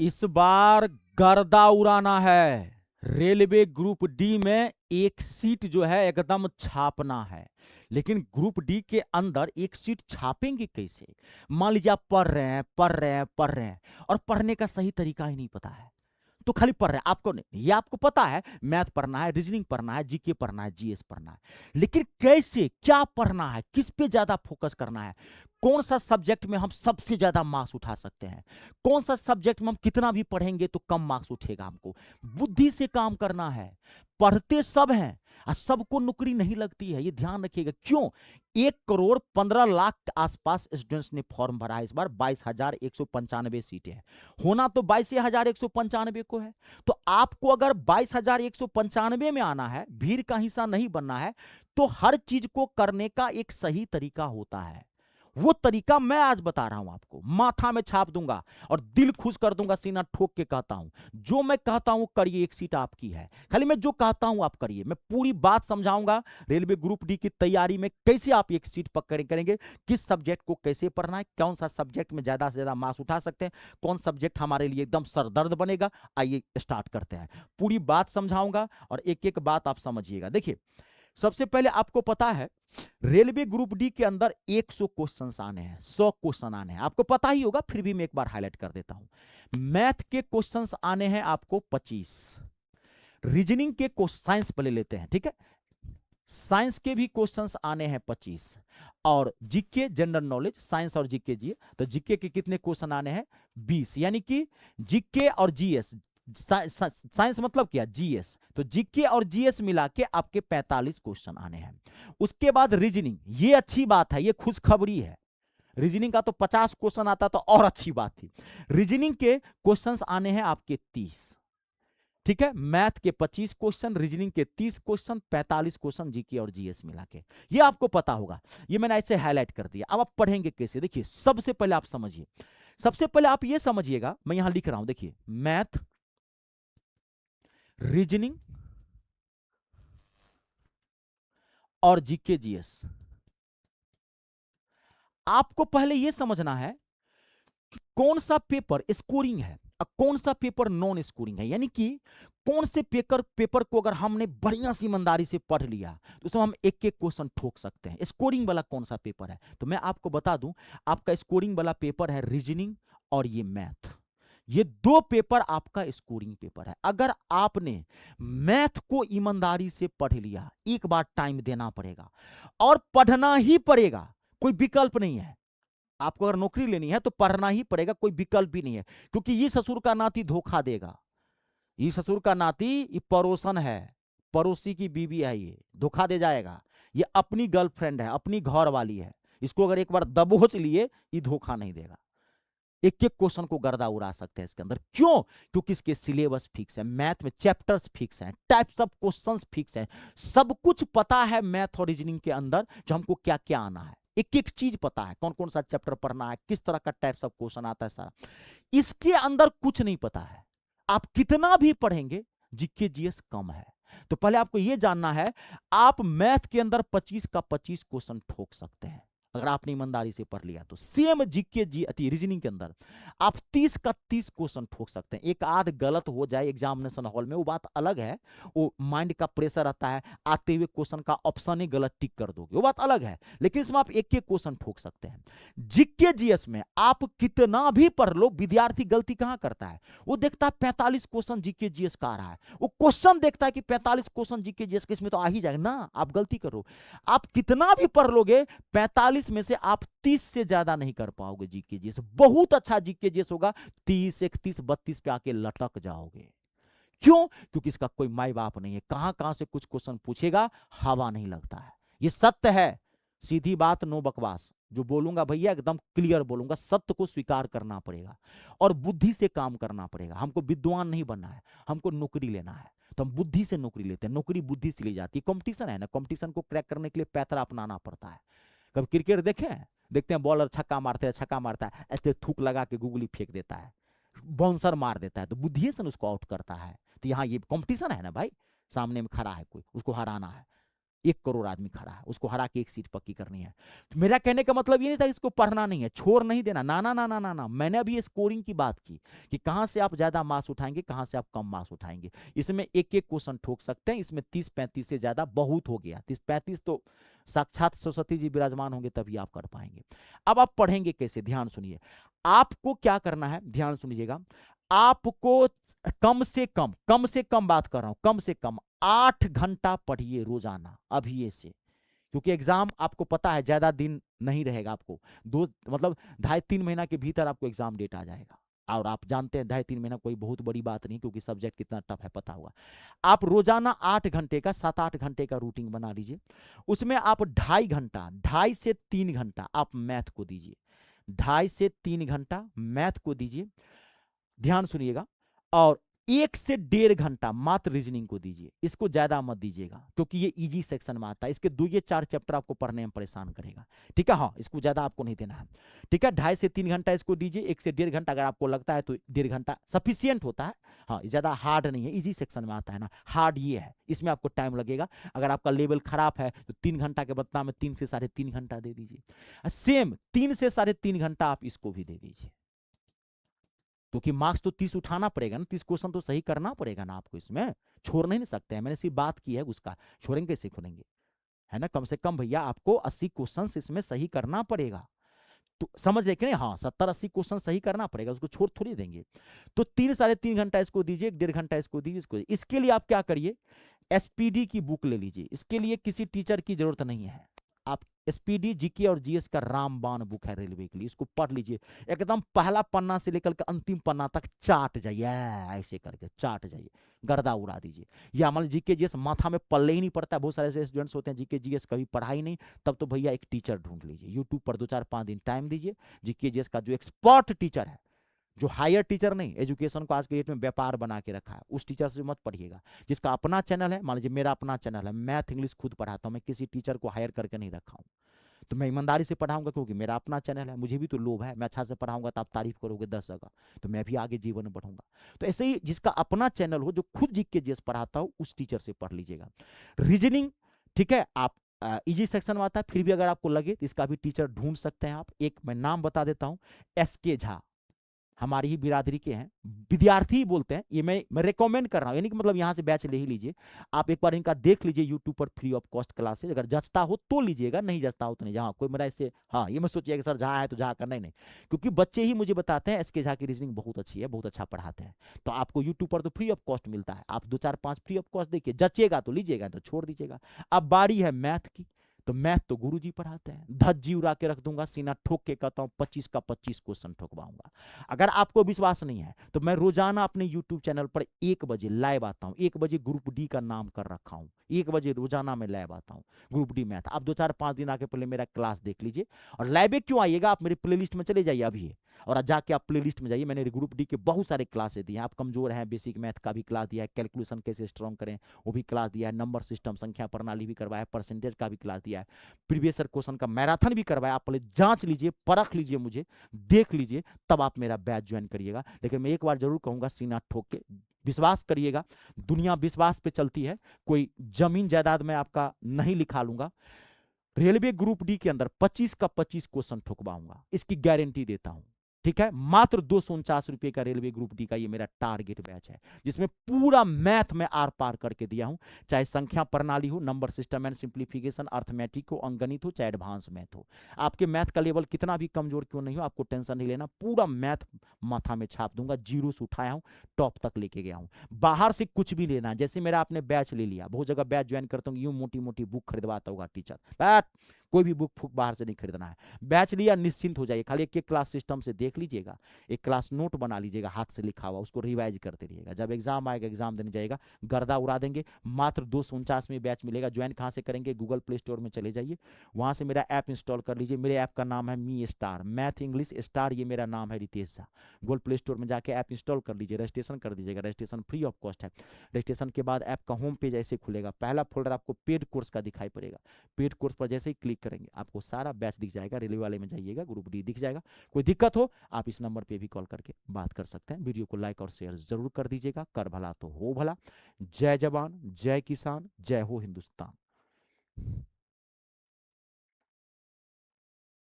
इस बार गर्दा उड़ाना है। रेलवे ग्रुप डी में एक सीट जो है एकदम छापना है। लेकिन ग्रुप डी के अंदर एक सीट छापेंगे कैसे? मान लीजिए आप पढ़ रहे हैं और पढ़ने का सही तरीका ही नहीं पता है, तो खाली पढ़ रहे हैं। आपको नहीं, ये आपको पता है मैथ पढ़ना है, रीजनिंग पढ़ना है, जीके पढ़ना है, जीएस पढ़ना है, लेकिन कैसे, क्या पढ़ना है, किस पे ज्यादा फोकस करना है, कौन सा सब्जेक्ट में हम सबसे ज्यादा मार्क्स उठा सकते हैं, कौन सा सब्जेक्ट में हम कितना भी पढ़ेंगे तो कम मार्क्स उठेगा, हमको बुद्धि से काम करना है। पढ़ते सब हैं और सबको नौकरी नहीं लगती है, ये ध्यान रखिएगा। क्यों? 1,15,00,000 के आसपास स्टूडेंट्स ने फॉर्म भरा है। इस बार 22,195 सीटें हैं, होना तो 22,195 को है। तो आपको अगर 22,195 में आना है, भीड़ का हिस्सा नहीं बनना है, तो हर चीज को करने का एक सही तरीका होता है। वो तरीका मैं आज बता रहा हूं आपको, माथा में छाप दूंगा और दिल खुश कर दूंगा, सीना ठोक के कहता हूं। जो मैं कहता हूं करिए, एक सीट आपकी है। खाली मैं जो कहता हूं आप करिए, मैं पूरी बात समझाऊंगा। रेलवे ग्रुप डी की तैयारी में कैसे आप एक सीट पकड़ करेंगे, किस सब्जेक्ट को कैसे पढ़ना है, कौन सा सब्जेक्ट में ज्यादा से ज्यादा मार्क्स उठा सकते हैं, कौन सब्जेक्ट हमारे लिए एकदम सरदर्द बनेगा। आइए स्टार्ट करते हैं, पूरी बात समझाऊंगा और एक एक बात आप समझिएगा। देखिए, सबसे पहले आपको पता है रेलवे ग्रुप डी के अंदर 100 क्वेश्चंस आने हैं, 100 क्वेश्चन आने हैं, आपको पता ही होगा, फिर भी मैं एक बार हाईलाइट कर देता हूं। मैथ के क्वेश्चंस आने हैं आपको 25, रीजनिंग के साइंस पहले लेते हैं, ठीक है, साइंस के भी क्वेश्चंस आने हैं 25, और जीके जनरल नॉलेज, साइंस और जीके जी, तो जीके के कितने क्वेश्चन आने हैं? 20, यानी कि जीके और जीएस, साइंस मतलब क्या, जीएस, तो जीके और जीएस मिला के आपके 45 क्वेश्चन आने हैं। उसके बाद रीजनिंग, ये अच्छी बात है, ये खुशखबरी है। रीजनिंग का तो 50 क्वेश्चन आता तो और अच्छी बात थी। रीजनिंग के क्वेश्चंस आने हैं आपके 30, ठीक है, मैथ के 25 क्वेश्चन, रीजनिंग के 30 क्वेश्चन, 45 क्वेश्चन जीके और जीएस मिला के, ये आपको पता होगा। ये मैंने ऐसे हाईलाइट कर दिया। अब आप पढ़ेंगे कैसे? देखिए, सबसे पहले आप समझिए, सबसे पहले आप ये समझिएगा, मैं यहां लिख रहा हूं, देखिए, मैथ, रीजनिंग और जीके जीएस। आपको पहले यह समझना है कि कौन सा पेपर स्कोरिंग है और कौन सा पेपर नॉन स्कोरिंग है, यानी कि कौन से पेपर को अगर हमने बढ़िया सी ईमानदारी से पढ़ लिया तो उसमें हम एक एक क्वेश्चन ठोक सकते हैं। स्कोरिंग वाला कौन सा पेपर है? तो मैं आपको बता दूं, आपका स्कोरिंग वाला पेपर है रीजनिंग और ये मैथ। ये दो पेपर आपका स्कोरिंग पेपर है। अगर आपने मैथ को ईमानदारी से पढ़ लिया, एक बार टाइम देना पड़ेगा और पढ़ना ही पड़ेगा, कोई विकल्प नहीं है। आपको अगर नौकरी लेनी है तो पढ़ना ही पड़ेगा, कोई विकल्प भी नहीं है, क्योंकि ये ससुर का नाती धोखा देगा। ये ससुर का नाती, ये पड़ोसन है, पड़ोसी की बीवी है, ये धोखा दे जाएगा। ये अपनी गर्लफ्रेंड है, अपनी घर वाली है, इसको अगर एक बार दबोच लिए, ये धोखा नहीं देगा। एक एक क्वेश्चन को गर्दा उड़ा सकते हैं इसके अंदर। क्यों? क्योंकि इसके सिलेबस फिक्स है, मैथ में चैप्टर्स फिक्स हैं, टाइप्स ऑफ क्वेश्चंस फिक्स हैं, सब कुछ पता है मैथ और रीजनिंग के अंदर, जो हमको क्या क्या आना है, एक एक चीज पता है, कौन कौन सा चैप्टर पढ़ना है, किस तरह का टाइप्स ऑफ क्वेश्चन आता है, सारा। इसके अंदर कुछ नहीं पता है। आप कितना भी पढ़ेंगे, जीके जीएस कम है। तो पहले आपको यह जानना है, आप मैथ के अंदर 25 का 25 क्वेश्चन ठोक सकते हैं अगर आपने ईमानदारी से पढ़ लिया तो। सेम जीके जी रीजनिंग के अंदर आप 30 का 30 क्वेश्चन ठोक सकते हैं। एक आध गलत हो जाए एग्जामिनेशन हॉल में, वो बात अलग है, वो माइंड का प्रेशर आता है, आते हुए क्वेश्चन का ऑप्शन ही गलत टिक कर दोगे, वो बात अलग है, लेकिन इसमें आप एक एक क्वेश्चन ठोक सकते हैं। जीके जीएस में आप कितना भी पढ़ लो, विद्यार्थी गलती कहां करता है? वो देखता है 45 क्वेश्चन जीके जीएस का आ रहा है, वो क्वेश्चन देखता है कि 45 क्वेश्चन जीके जीएस के, इसमें तो आ ही जाएगा ना, आप गलती करो। आप कितना भी पढ़ लोगे, 45 में से आप 30 से ज्यादा नहीं कर पाओगे जीके जीएस। बहुत अच्छा जीके जीएस होगा, 30, 31, 32 पे आके लटक जाओगे। क्यों? क्योंकि इसका कोई माई बाप नहीं है, कहां कहां से कुछ क्वेश्चन पूछेगा, हवा नहीं लगता है। ये सत्य है, सीधी बात, नो बकवास। जो बोलूंगा भैया एकदम क्लियर बोलूंगा, सत्य को स्वीकार करना पड़ेगा और बुद्धि से काम करना पड़ेगा। हमको विद्वान नहीं बनना है, हमको नौकरी लेना है, तो हम बुद्धि से नौकरी लेते हैं। नौकरी बुद्धि से ली जाती है। कंपटीशन है ना, कंपटीशन को क्रैक करने के लिए पैतरा अपनाना पड़ता है। कभी क्रिकेट देखे हैं? देखते हैं बॉलर छक्का मारते हैं, छक्का मारता है, ऐसे थूक लगा के गुगली फेंक देता है, बाउंसर मार देता है, तो बुद्धि से उसको आउट करता है। तो यहाँ ये कंपटीशन है ना भाई, सामने में खड़ा है कोई, उसको हराना है। 1 करोड़ आदमी खड़ा है, उसको हरा के एक सीट पक्की करनी है। तो मेरा कहने का मतलब ये नहीं था इसको पढ़ना नहीं है, छोड़ नहीं देना, ना ना ना ना ना ना। मैंने अभी स्कोरिंग की बात की कि कहां से आप ज्यादा मार्क्स उठाएंगे, कहां से आप कम मार्क्स उठाएंगे। इसमें एक एक क्वेश्चन ठोक सकते हैं, इसमें 30-35 से ज्यादा बहुत हो गया। 30-35 तो साक्षात सरस्वती जी विराजमान होंगे तभी आप कर पाएंगे। अब आप पढ़ेंगे कैसे, ध्यान सुनिए। आपको क्या करना है, ध्यान सुनिएगा। आपको कम से कम बात कर रहा हूं, कम से कम 8 घंटा पढ़िए रोजाना अभी से, क्योंकि एग्जाम आपको पता है ज्यादा दिन नहीं रहेगा। आपको दो मतलब 2.5-3 महीना के भीतर आपको एग्जाम डेट आ जाएगा। और आप जानते हैं 2.5-3 महीना कोई बहुत बड़ी बात नहीं, क्योंकि सब्जेक्ट कितना टफ है पता होगा। आप रोजाना 8 घंटे का 7-8 घंटे का रूटीन बना लीजिए। उसमें आप 2.5 घंटा, 2.5 से 3 घंटा आप मैथ को दीजिए। 2.5 से 3 घंटा मैथ को दीजिए, ध्यान सुनिएगा। और 1 से 1.5 घंटा मात्र रीजनिंग को दीजिए। इसको ज्यादा मत दीजिएगा, क्योंकि ये इजी सेक्शन में आता है। इसके 2 या 4 चैप्टर आपको पढ़ने में परेशान करेगा, ठीक है। हाँ, इसको ज्यादा आपको नहीं देना है, ठीक है। 2.5 से 3 घंटा इसको दीजिए। 1 से 1.5 घंटा अगर आपको लगता है तो 1.5 घंटा सफिशियंट होता है। हाँ, ज्यादा हार्ड नहीं है, इजी सेक्शन में आता है ना। हार्ड ये है, इसमें आपको टाइम लगेगा। अगर आपका लेवल खराब है तो 3 घंटा के बदला में 3 से 3.5 घंटा दे दीजिए। सेम 3 से 3.5 घंटा आप इसको भी दे दीजिए, क्योंकि मार्क्स तो 30 उठाना पड़ेगा ना, 30 क्वेश्चन तो सही करना पड़ेगा ना आपको, इसमें छोड़ नहीं सकते हैं। मैंने सिर्फ बात की है उसका, छोड़ेंगे कैसे छोड़ेंगे, है ना। कम से कम भैया आपको 80 क्वेश्चन इसमें सही करना पड़ेगा। तो समझ रहे कि नहीं, हाँ 70-80 क्वेश्चन सही करना पड़ेगा, उसको छोड़ थोड़ी देंगे। तो 3-3.5 घंटा इसको दीजिए, 1.5 घंटा इसको दीजिए, इसको। इसके लिए आप क्या करिए, एसपीडी की बुक ले लीजिए। इसके लिए किसी टीचर की जरूरत नहीं है। आप एसपीडी जीके और जीएस का रामबाण बुक है रेलवे के लिए, इसको पढ़ लीजिए। एकदम पहला पन्ना से लेकर के अंतिम पन्ना तक चाट जाइए, ऐसे करके चाट जाइए, गर्दा उड़ा दीजिए। या मान जीके जीएस माथा में पल्ले ही नहीं पड़ता। बहुत सारे ऐसे स्टूडेंट्स होते हैं जीके जीएस कभी पढ़ाई नहीं, तब तो भैया एक टीचर ढूंढ लीजिए। यूट्यूब पर 2-4-5 दिन टाइम दीजिए। जीके जीएस का जो एक्सपर्ट टीचर है, जो हायर टीचर नहीं, एजुकेशन को आज के डेट में व्यापार बना के रखा है, उस टीचर से मत पढ़िएगा। जिसका अपना चैनल है, मान लीजिए मेरा अपना चैनल है, मैथ इंग्लिश खुद पढ़ाता हूं, मैं किसी टीचर को हायर करके नहीं रखा हूं। तो मैं ईमानदारी से पढ़ाऊंगा, क्योंकि मेरा अपना चैनल है। मुझे भी तो लोभ है, मैं अच्छा से पढ़ाऊंगा तो आप तारीफ करोगे 10 जगह, तो मैं भी आगे जीवन में बढ़ूंगा। तो ऐसे ही जिसका अपना चैनल हो, जो खुद जीके जीएस पढ़ाता हो, उस टीचर से पढ़ लीजिएगा। रीजनिंग, ठीक है, आप इजी सेक्शन में आता है, फिर भी अगर आपको लगे तो इसका भी टीचर ढूंढ सकते हैं आप। एक मैं नाम बता देता हूं, SK झा, हमारी ही बिरादरी के हैं, विद्यार्थी ही बोलते हैं। ये मैं रिकमेंड कर रहा हूँ, यानी कि मतलब यहाँ से बैच ले ही लीजिए। आप एक बार इनका देख लीजिए यूट्यूब पर, फ्री ऑफ कॉस्ट क्लासेज। अगर जचता हो तो लीजिएगा, नहीं जचता हो तो नहीं। जहाँ कोई मेरा इससे हाँ ये मत सोचिएगा कि सर झा है तो झा करना ही नहीं, क्योंकि बच्चे ही मुझे बताते हैं एसके झा की रीजनिंग बहुत अच्छी है, बहुत अच्छा पढ़ाते हैं। तो आपको यूट्यूब पर तो फ्री ऑफ कॉस्ट मिलता है, आप 2-4-5 फ्री ऑफ कॉस्ट देखिए, जचेगा तो लीजिएगा, तो छोड़ दीजिएगा। अब बारी है मैथ की, तो मैथ तो गुरुजी पढ़ाते हैं। धज्जी उड़ा के रख दूंगा, सीना ठोक के कहता हूं 25 का 25 क्वेश्चन ठोकवाऊंगा। अगर आपको विश्वास नहीं है तो मैं रोजाना अपने यूट्यूब चैनल पर 1 बजे लाइव आता हूं। 1 बजे ग्रुप डी का नाम कर रखा हूं, 1 बजे रोजाना मैं लाइव आता हूं, ग्रुप डी मैथ। आप 2-4-5 दिन आके पहले मेरा क्लास देख लीजिए। और लाइव क्यों आइएगा, आप मेरे प्लेलिस्ट में चले जाइए अभी, और जाके आप प्लेलिस्ट में जाइए। मैंने ग्रुप डी के बहुत सारे क्लासेस दिए हैं। आप कमजोर हैं, बेसिक मैथ का भी क्लास दिया है, कैलकुलेशन कैसे स्ट्रॉन्ग करें वो भी क्लास दिया है, नंबर सिस्टम संख्या प्रणाली भी करवाया है, परसेंटेज का भी क्लास दिया है, प्रीवियस ईयर क्वेश्चन का मैराथन भी करवाया। आप पहले जांच लीजिए, परख लीजिए, मुझे देख लीजिए, तब आप मेरा बैच ज्वाइन करिएगा। लेकिन मैं एक बार जरूर कहूंगा, सीना ठोक के विश्वास करिएगा। दुनिया विश्वास पे चलती है, कोई जमीन जायदाद में आपका नहीं लिखा लूंगा। रेलवे ग्रुप डी के अंदर 25 का 25 क्वेश्चन ठुकवाऊंगा, इसकी गारंटी देता हूं, ठीक है। मात्र 249 रुपए का रेलवे ग्रुप डी का ये मेरा टारगेट बैच है, जिसमें पूरा मैथ में आर पार करके दिया हूं। चाहे संख्या प्रणाली हो, number system and simplification, arithmetic हो, अंगणित हो, चाहे एडवांस मैथ हो। आपके मैथ का लेवल कितना भी कमजोर क्यों नहीं हो, आपको टेंशन नहीं लेना, पूरा मैथ माथा में छाप दूंगा। जीरो से उठाया हूं, टॉप तक लेके गया हूं। बाहर से कुछ भी लेना, जैसे मेरा आपने बैच ले लिया, बहुत जगह बैच ज्वाइन करता हूँ, यूं मोटी मोटी बुक खरीदवाता होगा टीचर, कोई भी बुक फुक बाहर से नहीं खरीदना है। बैच लिया, निश्चिंत हो जाइए, खाली एक एक क्लास सिस्टम से देख लीजिएगा, एक क्लास नोट बना लीजिएगा हाथ से लिखा हुआ, उसको रिवाइज करते रहिएगा। जब एग्जाम आएगा, एग्जाम देने जाएगा, गर्दा उड़ा देंगे। मात्र 249 में बैच मिलेगा। ज्वाइन कहाँ से करेंगे, गूगल प्ले स्टोर में चले जाइए, वहां से मेरा ऐप इंस्टॉल कर लीजिए। मेरे ऐप का नाम है me star, math English star, ये मेरा नाम है Ritesh Jha. Google play store में जाके ऐप इंस्टॉल कर लीजिए, रजिस्ट्रेशन कर दीजिएगा। रजिस्ट्रेशन फ्री ऑफ कॉस्ट है। रजिस्ट्रेशन के बाद ऐप का होम पेज ऐसे खुलेगा, पहला फोल्डर आपको पेड कोर्स का दिखाई पड़ेगा। पेड कोर्स पर जैसे ही क्लिक करेंगे, आपको सारा बैच दिख जाएगा। रेलवे वाले में जाइएगा, ग्रुप डी दिख जाएगा। कोई दिक्कत हो आप इस नंबर पे भी कॉल करके बात कर सकते हैं। वीडियो को लाइक और शेयर जरूर कर दीजिएगा। कर भला तो हो भला। जय जवान, जय किसान, जय हो हिंदुस्तान।